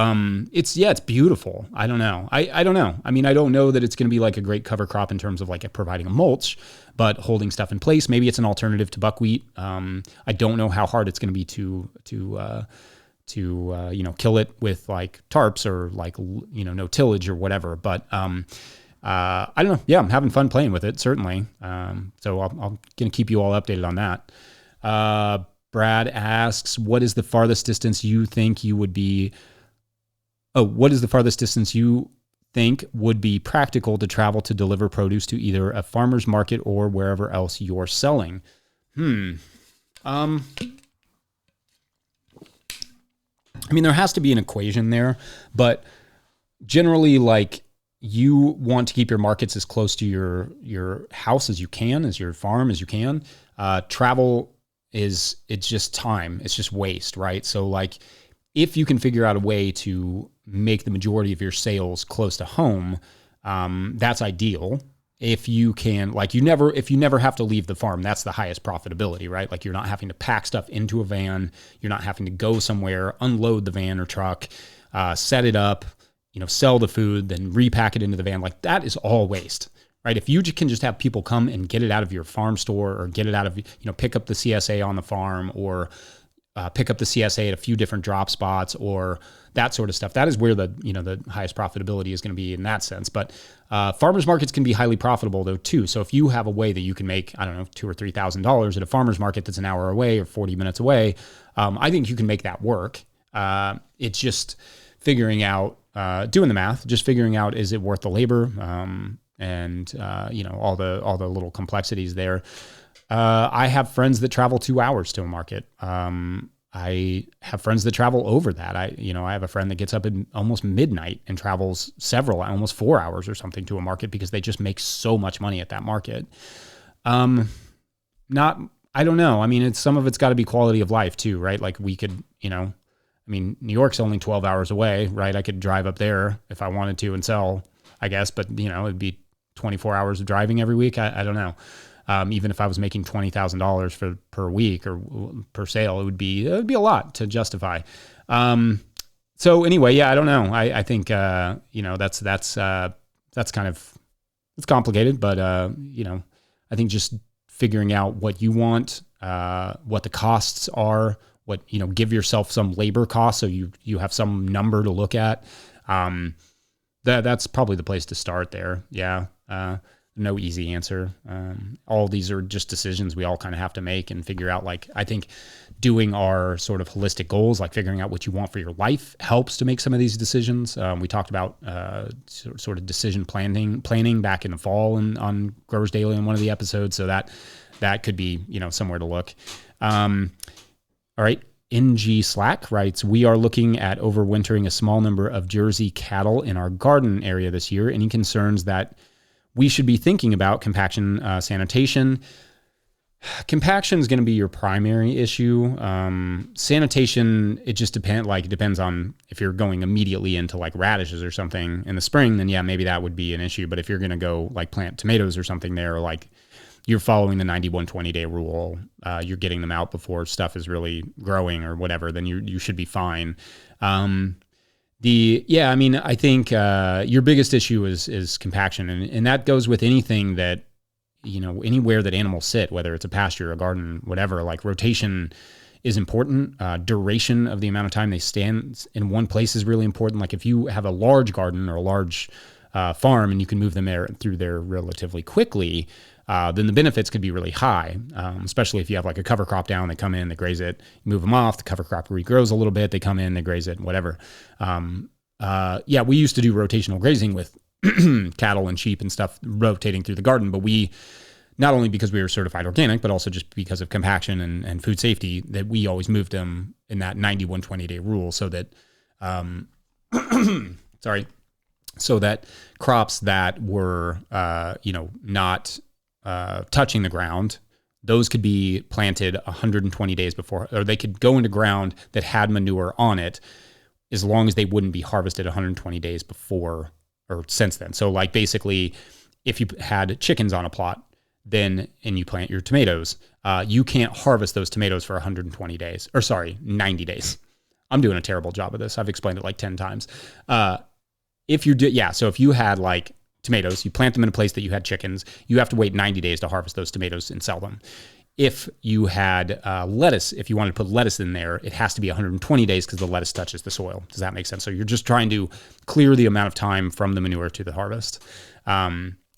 it's beautiful. I don't know. I don't know. I mean, I don't know that it's going to be like a great cover crop in terms of like providing a mulch, but holding stuff in place. Maybe it's an alternative to buckwheat. I don't know how hard it's going to be to kill it with like tarps or like, no tillage or whatever. But I don't know. Yeah, I'm having fun playing with it, certainly. So I'm going to keep you all updated on that. Brad asks, what is the farthest distance you think would be practical to travel to deliver produce to either a farmer's market or wherever else you're selling? There has to be an equation there, but generally, like, you want to keep your markets as close to your house as you can, as your farm as you can. Travel it's just time. It's just waste, right? So like if you can figure out a way to make the majority of your sales close to home, that's ideal. if you can, like if you never have to leave the farm, that's the highest profitability, right? Like you're not having to pack stuff into a van. You're not having to go somewhere, unload the van or truck, set it up, sell the food, then repack it into the van. Like that is all waste, right? If you can just have people come and get it out of your farm store or get it out of, pick up the CSA on the farm or pick up the CSA at a few different drop spots or that sort of stuff. That is where the highest profitability is going to be in that sense. But farmers markets can be highly profitable though too. So if you have a way that you can make, I don't know, $2,000 or $3,000 at a farmer's market that's an hour away or 40 minutes away, I think you can make that work. It's just figuring out, doing the math, just figuring out, is it worth the labor? And all the little complexities there. I have friends that travel 2 hours to a market. I have friends that travel over that. I have a friend that gets up at almost midnight and travels almost 4 hours or something to a market because they just make so much money at that market. I don't know. I mean, some of it's got to be quality of life too, right? Like we could, New York's only 12 hours away, right? I could drive up there if I wanted to and sell, I guess, but it'd be 24 hours of driving every week. I don't know. Even if I was making $20,000 per week or per sale, it would be a lot to justify. So anyway, yeah, I don't know. I think that's kind of, it's complicated, but I think just figuring out what you want, what the costs are, give yourself some labor costs so you have some number to look at. That's probably the place to start there. Yeah. No easy answer. All these are just decisions we all kind of have to make and figure out. Like, I think doing our sort of holistic goals, like figuring out what you want for your life, helps to make some of these decisions. We talked about sort of decision planning back in the fall and on Growers Daily in one of the episodes. So that could be, somewhere to look. All right. NG Slack writes, we are looking at overwintering a small number of Jersey cattle in our garden area this year. Any concerns that we should be thinking about compaction, sanitation? Compaction is going to be your primary issue. Sanitation, it just depends on if you're going immediately into like radishes or something in the spring, then yeah, maybe that would be an issue. But if you're going to go like plant tomatoes or something there, or like you're following the 90-120 day rule, you're getting them out before stuff is really growing or whatever, then you should be fine. I think your biggest issue is compaction, and that goes with anything that, anywhere that animals sit, whether it's a pasture, a garden, whatever. Like rotation is important. Duration of the amount of time they stand in one place is really important. Like if you have a large garden or a large farm and you can move them through there relatively quickly, then the benefits could be really high, especially if you have like a cover crop down, they come in, they graze it, you move them off, the cover crop regrows a little bit, they come in, they graze it, whatever. We used to do rotational grazing with cattle and sheep and stuff rotating through the garden, but we, not only because we were certified organic, but also just because of compaction and food safety, that we always moved them in that 90-120 day rule so that, so that crops that were, not touching the ground, those could be planted 120 days before, or they could go into ground that had manure on it, as long as they wouldn't be harvested 120 days before or since then. So like basically, if you had chickens on a plot, and you plant your tomatoes, you can't harvest those tomatoes for 90 days. I'm doing a terrible job of this. I've explained it like 10 times. So if you had like tomatoes, you plant them in a place that you had chickens, you have to wait 90 days to harvest those tomatoes and sell them. If you had lettuce, if you wanted to put lettuce in there, it has to be 120 days because the lettuce touches the soil. Does that make sense? So you're just trying to clear the amount of time from the manure to the harvest.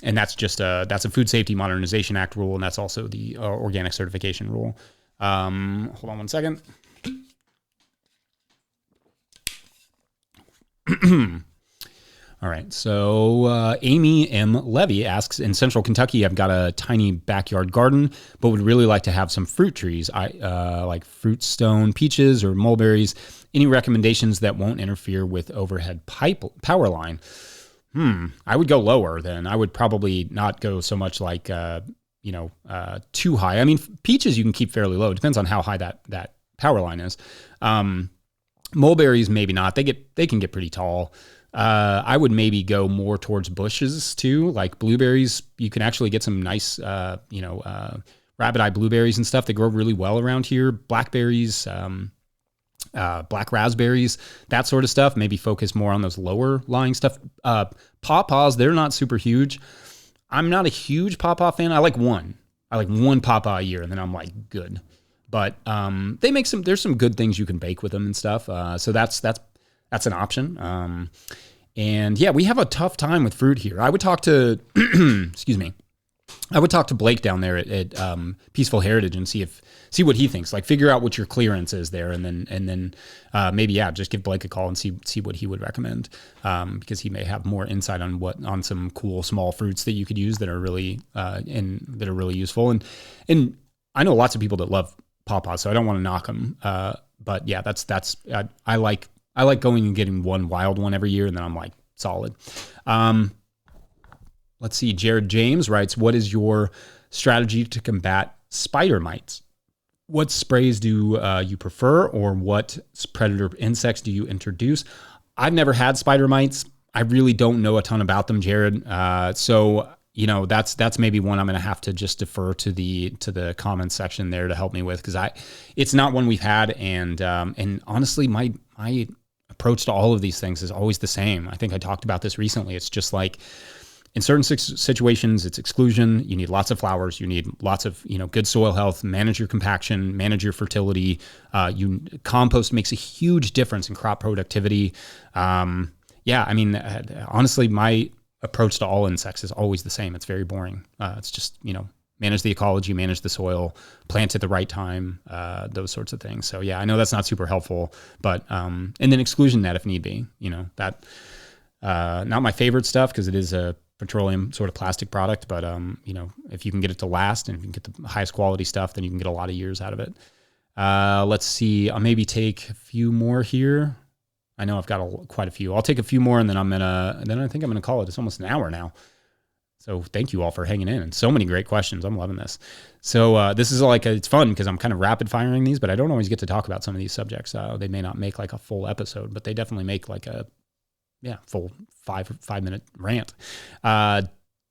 And that's just that's a Food Safety Modernization Act rule, and that's also the organic certification rule. Hold on one second. All right, so Amy M. Levy asks, in central Kentucky, I've got a tiny backyard garden, but would really like to have some fruit trees, like fruit stone, peaches, or mulberries. Any recommendations that won't interfere with overhead power line? I would go lower then. I would probably not go so much like, too high. I mean, peaches you can keep fairly low. It depends on how high that power line is. Mulberries, maybe not. They can get pretty tall. I would maybe go more towards bushes too, like blueberries. You can actually get some nice, rabbit eye blueberries and stuff. They grow really well around here. Blackberries, black raspberries, that sort of stuff. Maybe focus more on those lower lying stuff. Pawpaws, they're not super huge. I'm not a huge pawpaw fan. I like one pawpaw a year, and then I'm like good. But they make there's some good things you can bake with them and stuff. So that's an option. And yeah, we have a tough time with fruit here. I would talk to, excuse me. I would talk to Blake down there at Peaceful Heritage and see what he thinks. Like figure out what your clearance is there, and then maybe just give Blake a call and see what he would recommend, because he may have more insight on some cool small fruits that you could use that are really that are really useful. And I know lots of people that love pawpaws, so I don't want to knock them. But yeah, I like going and getting one wild one every year, and then I'm like solid. Let's see. Jared James writes, what is your strategy to combat spider mites? What sprays do you prefer, or what predator insects do you introduce? I've never had spider mites. I really don't know a ton about them, Jared. So that's maybe one I'm going to have to just defer to the comments section there to help me with, because it's not one we've had, and honestly, my approach to all of these things is always the same. I think I talked about this recently. It's just like, in certain situations, it's exclusion. You need lots of flowers. You need lots of, good soil health, manage your compaction, manage your fertility. Compost makes a huge difference in crop productivity. Honestly, my approach to all insects is always the same. It's very boring. It's just, manage the ecology, manage the soil, plant at the right time, those sorts of things. So yeah, I know that's not super helpful, but, and then exclusion net if need be, that, not my favorite stuff, because it is a petroleum sort of plastic product, but if you can get it to last and if you can get the highest quality stuff, then you can get a lot of years out of it. Let's see. I'll maybe take a few more here. I know I've got quite a few. I'll take a few more, and then I think I'm gonna call it. It's almost an hour now. So thank you all for hanging in, and so many great questions. I'm loving this. So this is it's fun because I'm kind of rapid firing these, but I don't always get to talk about some of these subjects. They may not make like a full episode, but they definitely make like a full 5-minute rant.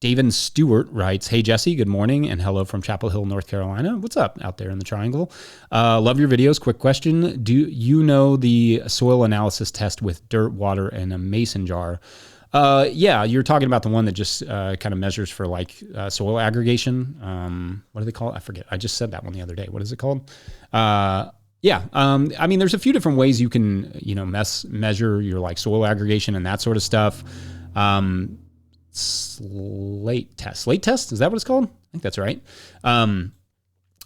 David Stewart writes, hey, Jesse, good morning, and hello from Chapel Hill, North Carolina. What's up out there in the triangle? Love your videos. Quick question. Do you know the soil analysis test with dirt, water, and a mason jar? Yeah, you're talking about the one that just kind of measures for soil aggregation. What do they call it? I forget. I just said that one the other day. What is it called? Yeah. There's a few different ways you can, measure your soil aggregation and that sort of stuff. Slate test. Is that what it's called? I think that's right.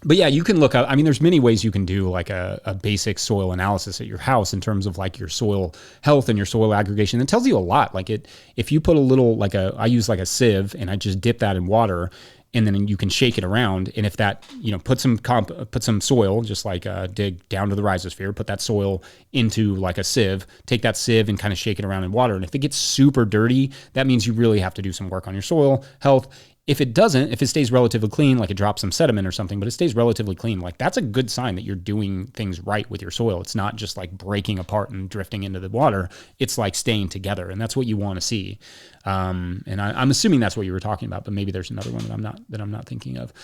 But yeah, you can look up, there's many ways you can do a basic soil analysis at your house in terms of your soil health and your soil aggregation. It tells you a lot. If you put a little, I use a sieve and I just dip that in water, and then you can shake it around. And if that, put some soil, just dig down to the rhizosphere, put that soil into a sieve, take that sieve and kind of shake it around in water. And if it gets super dirty, that means you really have to do some work on your soil health. If it doesn't, if it stays relatively clean, it drops some sediment or something, but it stays relatively clean, that's a good sign that you're doing things right with your soil. It's not just breaking apart and drifting into the water. It's staying together, and that's what you want to see. And I'm assuming that's what you were talking about, but maybe there's another one that I'm not thinking of.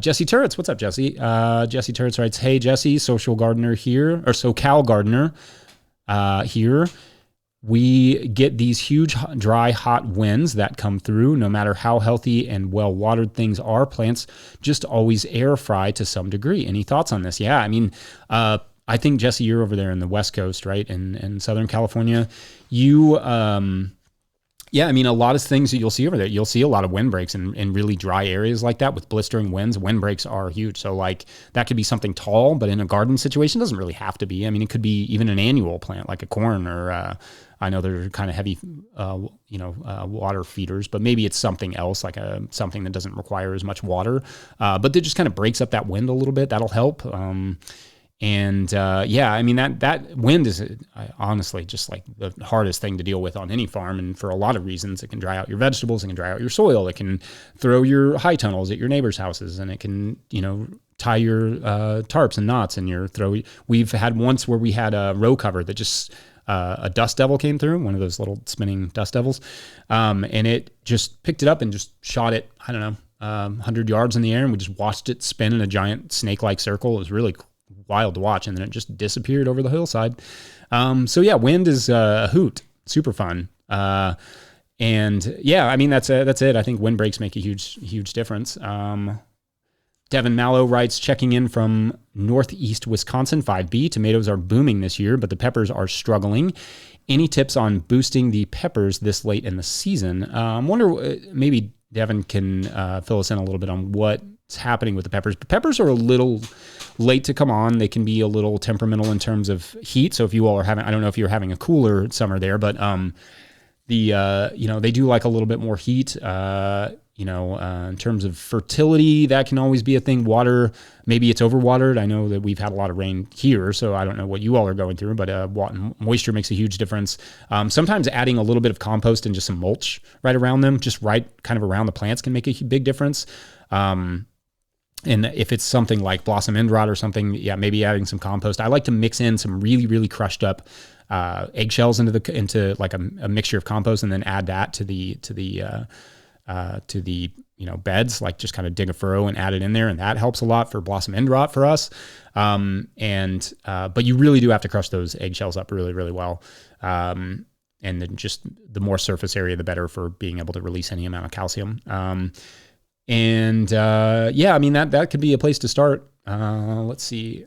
Jesse Turrets, what's up, Jesse? Jesse Turrets writes, hey, Jesse, social gardener here, or SoCal gardener here. We get these huge, dry, hot winds that come through. No matter how healthy and well-watered things are, plants just always air fry to some degree. Any thoughts on this? Yeah, I think, Jesse, you're over there in the West Coast, right? In Southern California. A lot of things that you'll see over there. You'll see a lot of windbreaks in really dry areas like that with blistering winds. Windbreaks are huge. So that could be something tall, but in a garden situation, it doesn't really have to be. It could be even an annual plant like a corn or I know they're kind of heavy, water feeders, but maybe it's something else, something that doesn't require as much water, but that just kind of breaks up that wind a little bit. That'll help. That wind is honestly just the hardest thing to deal with on any farm. And for a lot of reasons, it can dry out your vegetables, it can dry out your soil, it can throw your high tunnels at your neighbors' houses, and it can, tie your tarps and knots in your throw. We've had once where we had a row cover that just a dust devil came through, one of those little spinning dust devils, and it just picked it up and just shot it, I don't know, 100 yards in the air, and we just watched it spin in a giant snake-like circle. It was really wild to watch, and then it just disappeared over the hillside. So yeah, wind is a hoot, super fun. And yeah, I mean, that's it. I think windbreaks make a huge difference. Devin Mallow writes, checking in from Northeast Wisconsin, 5B. Tomatoes are booming this year, but the peppers are struggling. Any tips on boosting the peppers this late in the season? I wonder, maybe Devin can fill us in a little bit on what's happening with the peppers. But peppers are a little late to come on. They can be a little temperamental in terms of heat. So if you all are having, I don't know if you're having a cooler summer there, but they do like a little bit more heat. In terms of fertility, that can always be a thing. Water, maybe it's overwatered. I know that we've had a lot of rain here, so I don't know what you all are going through, but moisture makes a huge difference. Sometimes adding a little bit of compost and just some mulch right around them, just right kind of around the plants, can make a big difference. And if it's something like blossom end rot or something, yeah, maybe adding some compost. I like to mix in some really, really crushed up eggshells into like a mixture of compost, and then add that to the beds, like just kind of dig a furrow and add it in there. And that helps a lot for blossom end rot for us. But you really do have to crush those eggshells up really, really well. And then just the more surface area, the better for being able to release any amount of calcium. I mean, that could be a place to start. Let's see.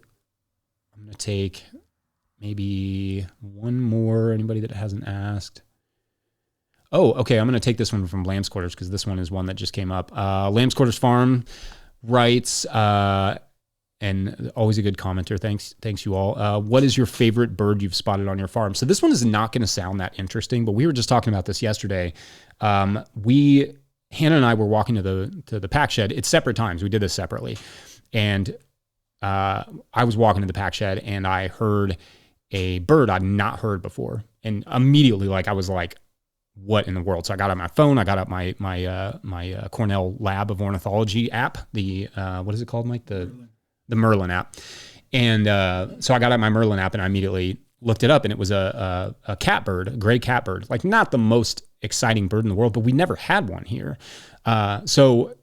I'm going to take maybe one more, anybody that hasn't asked. Oh, okay. I'm going to take this one from Lamb's Quarters because this one is one that just came up. Lamb's Quarters Farm writes, and always a good commenter. Thanks you all. What is your favorite bird you've spotted on your farm? So this one is not going to sound that interesting, but we were just talking about this yesterday. Hannah and I were walking to the pack shed. It's separate times. We did this separately. And I was walking to the pack shed and I heard a bird I'd not heard before. And immediately, I was like, what in the world? So I got out my phone. I got out my Cornell Lab of Ornithology app. The what is it called, Mike? The Merlin app. And so I got out my Merlin app and I immediately looked it up, and it was a catbird, a gray catbird. Like, not the most exciting bird in the world, but we never had one here. So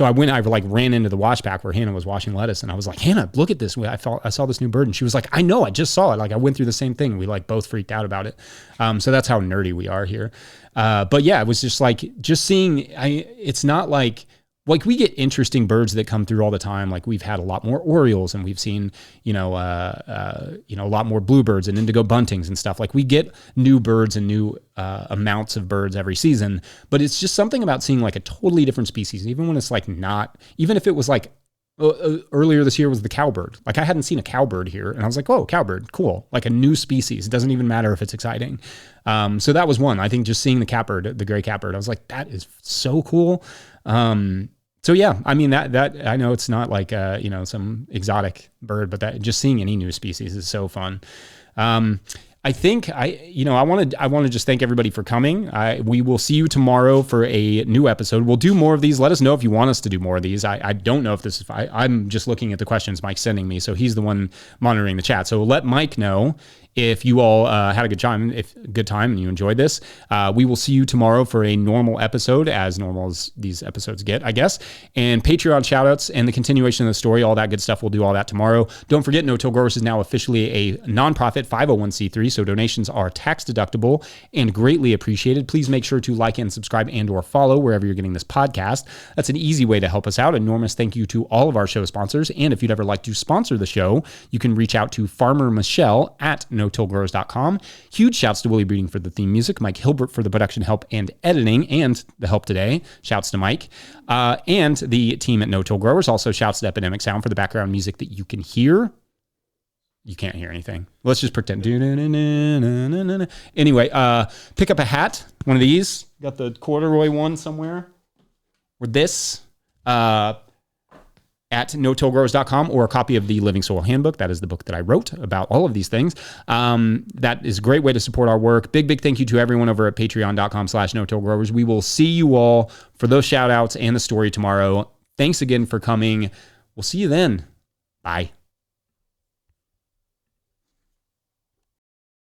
I ran into the wash pack where Hannah was washing lettuce, and I was like, Hannah, look at this. I saw this new bird. And she was like, I know, I just saw it. Like, I went through the same thing. We both freaked out about it. So that's how nerdy we are here. But yeah, it was just seeing, it's not like we get interesting birds that come through all the time. Like, we've had a lot more orioles, and we've seen, a lot more bluebirds and indigo buntings and stuff. Like, we get new birds and new amounts of birds every season, but it's just something about seeing a totally different species. Even when it's even if it was earlier this year was the cowbird. I hadn't seen a cowbird here, and I was like, oh, cowbird, cool. A new species. It doesn't even matter if it's exciting. So that was one. I think just seeing the catbird, the gray catbird, I was like, that is so cool. So yeah, I mean, that I know it's not some exotic bird, but that just seeing any new species is so fun. I think I want to just thank everybody for coming. We will see you tomorrow for a new episode. We'll do more of these. Let us know if you want us to do more of these. I don't know if this is, I'm just looking at the questions Mike's sending me. So he's the one monitoring the chat. So let Mike know if you all had a good time, and you enjoyed this. We will see you tomorrow for a normal episode, as normal as these episodes get, I guess. And Patreon shoutouts and the continuation of the story, all that good stuff. We'll do all that tomorrow. Don't forget, No Till Growers is now officially a nonprofit 501c3, so donations are tax deductible and greatly appreciated. Please make sure to like and subscribe and/or follow wherever you're getting this podcast. That's an easy way to help us out. Enormous thank you to all of our show sponsors. And if you'd ever like to sponsor the show, you can reach out to Farmer Michelle at NoTillGrowers.com. Huge shouts to Willie Breeding for the theme music, Mike Hilbert for the production help and editing, and the help today. Shouts to Mike. And the team at No Till Growers. Also shouts to Epidemic Sound for the background music that you can hear. You can't hear anything. Let's just pretend. Anyway, pick up a hat, one of these. Got the corduroy one somewhere. Or this. At NoTillGrowers.com, or a copy of the Living Soil Handbook. That is the book that I wrote about all of these things. That is a great way to support our work. Big thank you to everyone over at patreon.com/NoTillGrowers. We will see you all for those shout outs and the story tomorrow. Thanks again for coming. We'll see you then. Bye.